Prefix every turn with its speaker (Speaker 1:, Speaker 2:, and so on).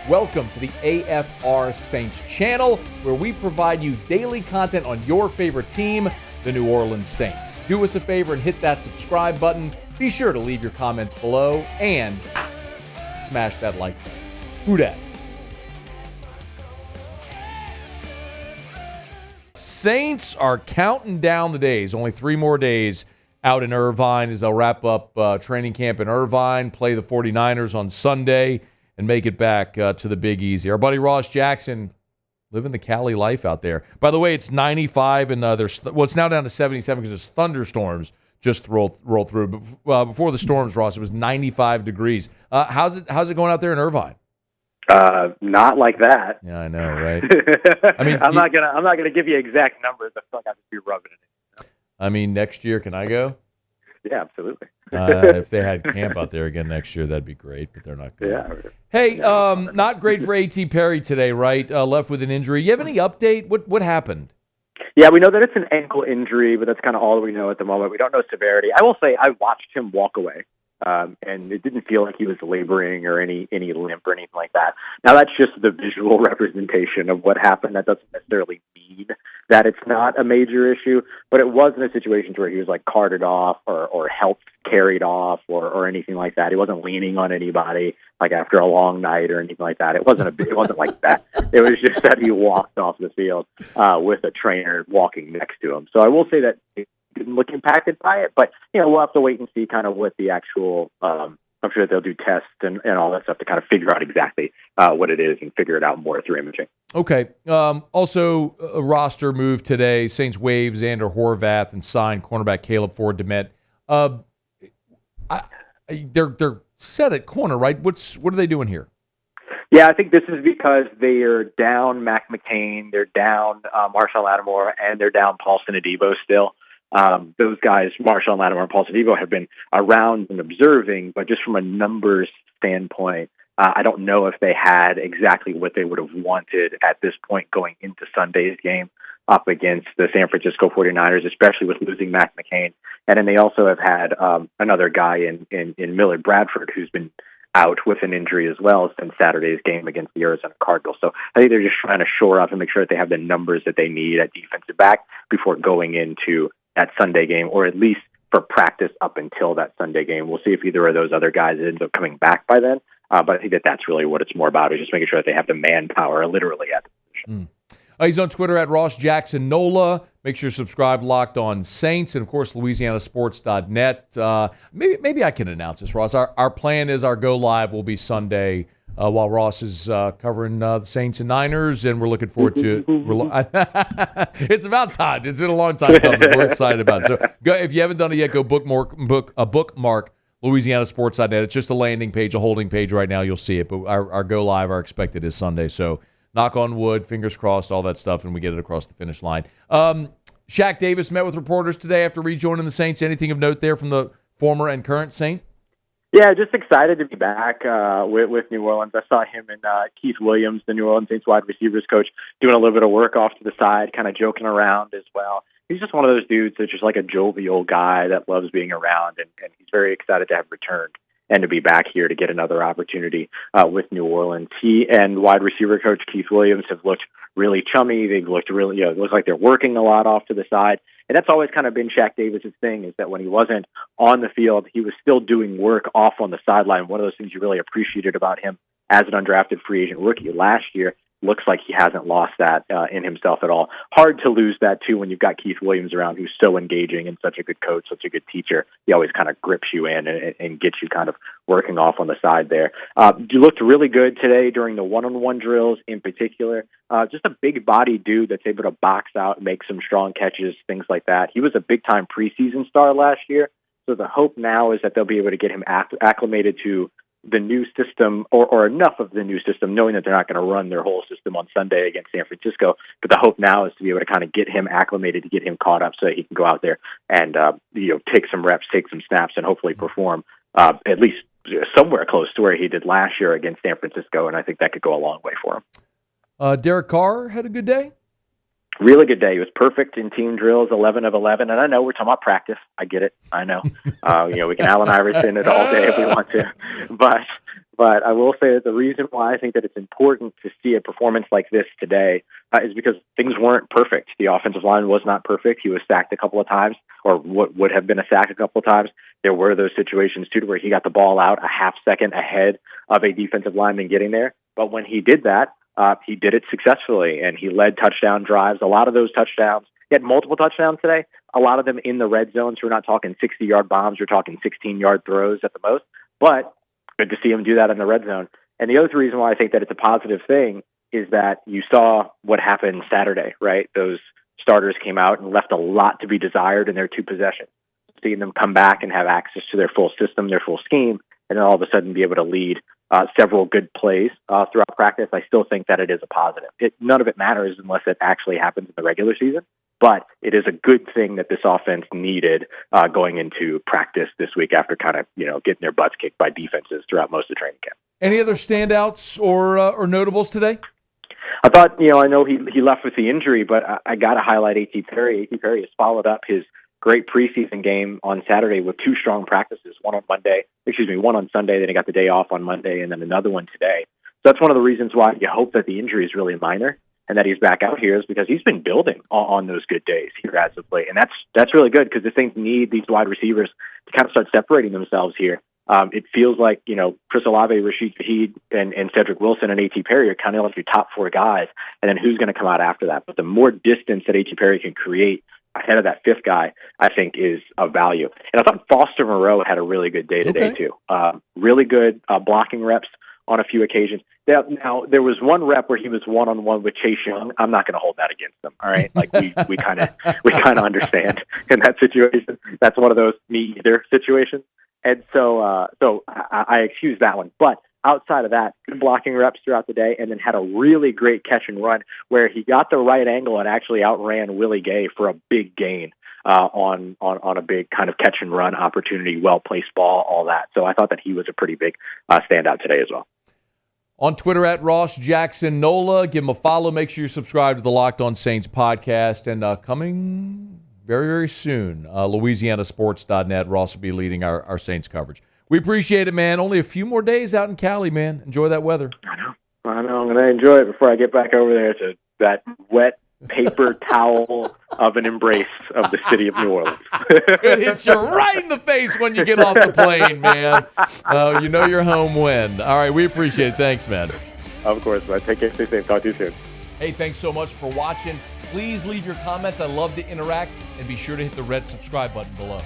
Speaker 1: Welcome to the AFR Saints channel, where we provide you daily content on your favorite team, the New Orleans Saints. Do us a favor and hit that subscribe button. Be sure to leave your comments below and smash that like button. Who dat? Saints are counting down the days. Only 3 more days out in Irvine as they'll wrap up training camp in Irvine, play the 49ers on Sunday, and make it back to the Big Easy. Our buddy Ross Jackson living the Cali life out there. By the way, it's 95, and it's now down to 77 because there's thunderstorms just roll through. But before the storms, Ross, it was 95 degrees. How's it going out there in Irvine?
Speaker 2: Not like that.
Speaker 1: Yeah, I know, right?
Speaker 2: I mean, I'm not gonna give you exact numbers. I feel like I have to be rubbing it.
Speaker 1: I mean, next year, can I go?
Speaker 2: Yeah, absolutely.
Speaker 1: If they had camp out there again next year, that'd be great, but they're not going.
Speaker 2: Yeah.
Speaker 1: Hey, not great for A.T. Perry today, right? Left with an injury. You have any update? What happened?
Speaker 2: Yeah, we know that it's an ankle injury, but that's kind of all we know at the moment. We don't know severity. I will say I watched him walk away, and it didn't feel like he was laboring or any limp or anything like that. Now, that's just the visual representation of what happened. That doesn't necessarily mean that it's not a major issue, but it wasn't a situation where he was like carted off or helped carried off or anything like that. He wasn't leaning on anybody like after a long night or anything like that. It wasn't like that. It was just that he walked off the field with a trainer walking next to him. So I will say that he didn't look impacted by it, but we'll have to wait and see kind of what the actual. I'm sure they'll do tests and all that stuff to kind of figure out exactly what it is and figure it out more through imaging. Okay.
Speaker 1: Also, a roster move today. Saints waive Xander Horvath and sign cornerback Kaleb Ford-Dement. They're set at corner, right? What are they doing here?
Speaker 2: Yeah, I think this is because they are down Mac McCain, they're down Marshall Lattimore, and they're down Paulson Adebo still. Those guys, Marshall Lattimore and Paulson Adebo, have been around and observing, but just from a numbers standpoint, I don't know if they had exactly what they would have wanted at this point going into Sunday's game up against the San Francisco 49ers, especially with losing Mac McCain. And then they also have had another guy in Millard Bradford who's been out with an injury as well since Saturday's game against the Arizona Cardinals. So I think they're just trying to shore up and make sure that they have the numbers that they need at defensive back before going into that Sunday game, or at least for practice up until that Sunday game. We'll see if either of those other guys ends up coming back by then. But I think that's really what it's more about, is just making sure that they have the manpower literally at the position.
Speaker 1: He's on Twitter at Ross Jackson Nola. Make sure you subscribe, Locked On Saints, and of course LouisianaSports.net. Maybe I can announce this, Ross. Our plan is our go live will be Sunday while Ross is covering the Saints and Niners, and we're looking forward to. It's about time. It's been a long time coming. We're excited about it. So if you haven't done it yet, go bookmark LouisianaSports.net. It's just a landing page, a holding page right now. You'll see it, but our go live, our expected is Sunday. So knock on wood, fingers crossed, all that stuff, and we get it across the finish line. Shaq Davis met with reporters today after rejoining the Saints. Anything of note there from the former and current Saint?
Speaker 2: Yeah, just excited to be back with New Orleans. I saw him and Keith Williams, the New Orleans Saints wide receivers coach, doing a little bit of work off to the side, kind of joking around as well. He's just one of those dudes that's just like a jovial guy that loves being around, and he's very excited to have returned and to be back here to get another opportunity with New Orleans. He and wide receiver coach Keith Williams have looked really chummy. They've looked really, it looks like they're working a lot off to the side. And that's always kind of been Shaq Davis's thing, is that when he wasn't on the field, he was still doing work off on the sideline. One of those things you really appreciated about him as an undrafted free agent rookie last year. Looks like he hasn't lost that in himself at all. Hard to lose that, too, when you've got Keith Williams around, who's so engaging and such a good coach, such a good teacher. He always kind of grips you in and gets you kind of working off on the side there. You looked really good today during the one-on-one drills in particular. Just a big-body dude that's able to box out, make some strong catches, things like that. He was a big-time preseason star last year, so the hope now is that they'll be able to get him acclimated to the new system, or enough of the new system, knowing that they're not going to run their whole system on Sunday against San Francisco. But the hope now is to be able to kind of get him acclimated, to get him caught up so that he can go out there and take some reps, take some snaps, and hopefully perform at least somewhere close to where he did last year against San Francisco. And I think that could go a long way for him.
Speaker 1: Derek Carr had a good day?
Speaker 2: Really good day. He was perfect in team drills, 11 of 11. And I know we're talking about practice. I get it. I know. We can Allen Iverson it all day if we want to. But I will say that the reason why I think that it's important to see a performance like this today is because things weren't perfect. The offensive line was not perfect. He was sacked a couple of times, or what would have been a sack a couple of times. There were those situations, too, where he got the ball out a half second ahead of a defensive lineman getting there. But when he did that, he did it successfully, and he led touchdown drives. A lot of those touchdowns, he had multiple touchdowns today, a lot of them in the red zone, so we're not talking 60-yard bombs, we're talking 16-yard throws at the most, but good to see him do that in the red zone. And the other reason why I think that it's a positive thing is that you saw what happened Saturday, right? Those starters came out and left a lot to be desired in their two possessions. Seeing them come back and have access to their full system, their full scheme, and then all of a sudden be able to lead several good plays throughout practice, I still think that it is a positive. None of it matters unless it actually happens in the regular season, but it is a good thing that this offense needed going into practice this week after kind of, getting their butts kicked by defenses throughout most of the training camp.
Speaker 1: Any other standouts or notables today?
Speaker 2: I thought, I know he left with the injury, but I got to highlight A.T. Perry. A.T. Perry has followed up his great preseason game on Saturday with two strong practices, one on Sunday, then he got the day off on Monday, and then another one today. So that's one of the reasons why you hope that the injury is really minor and that he's back out here, is because he's been building on those good days here as of late. And that's really good, because the Saints need these wide receivers to kind of start separating themselves here. It feels like, Chris Olave, Rashid Shaheed, and Cedric Wilson and A.T. Perry are kind of like your top four guys, and then who's going to come out after that. But the more distance that A.T. Perry can create ahead of that fifth guy, I think is of value. And I thought Foster Moreau had a really good day today, too. Really good blocking reps on a few occasions. Now, there was one rep where he was one-on-one with Chase Young. I'm not going to hold that against him, all right? Like, we kind of understand in that situation. That's one of those me either situations. And so I excuse that one. But outside of that, good blocking reps throughout the day, and then had a really great catch and run where he got the right angle and actually outran Willie Gay for a big gain on a big kind of catch and run opportunity, well-placed ball, all that. So I thought that he was a pretty big standout today as well.
Speaker 1: On Twitter at Ross Jackson Nola. Give him a follow. Make sure you subscribe to the Locked On Saints podcast. And coming very, very soon, LouisianaSports.net. Ross will be leading our Saints coverage. We appreciate it, man. Only a few more days out in Cali, man. Enjoy that weather.
Speaker 2: I know. I'm going to enjoy it before I get back over there to that wet paper towel of an embrace of the city of New Orleans.
Speaker 1: It hits you right in the face when you get off the plane, man. You know you're home when. All right, we appreciate it. Thanks, man.
Speaker 2: Of course, man. Take care. Stay safe. Talk to you soon.
Speaker 1: Hey, thanks so much for watching. Please leave your comments. I love to interact. And be sure to hit the red subscribe button below.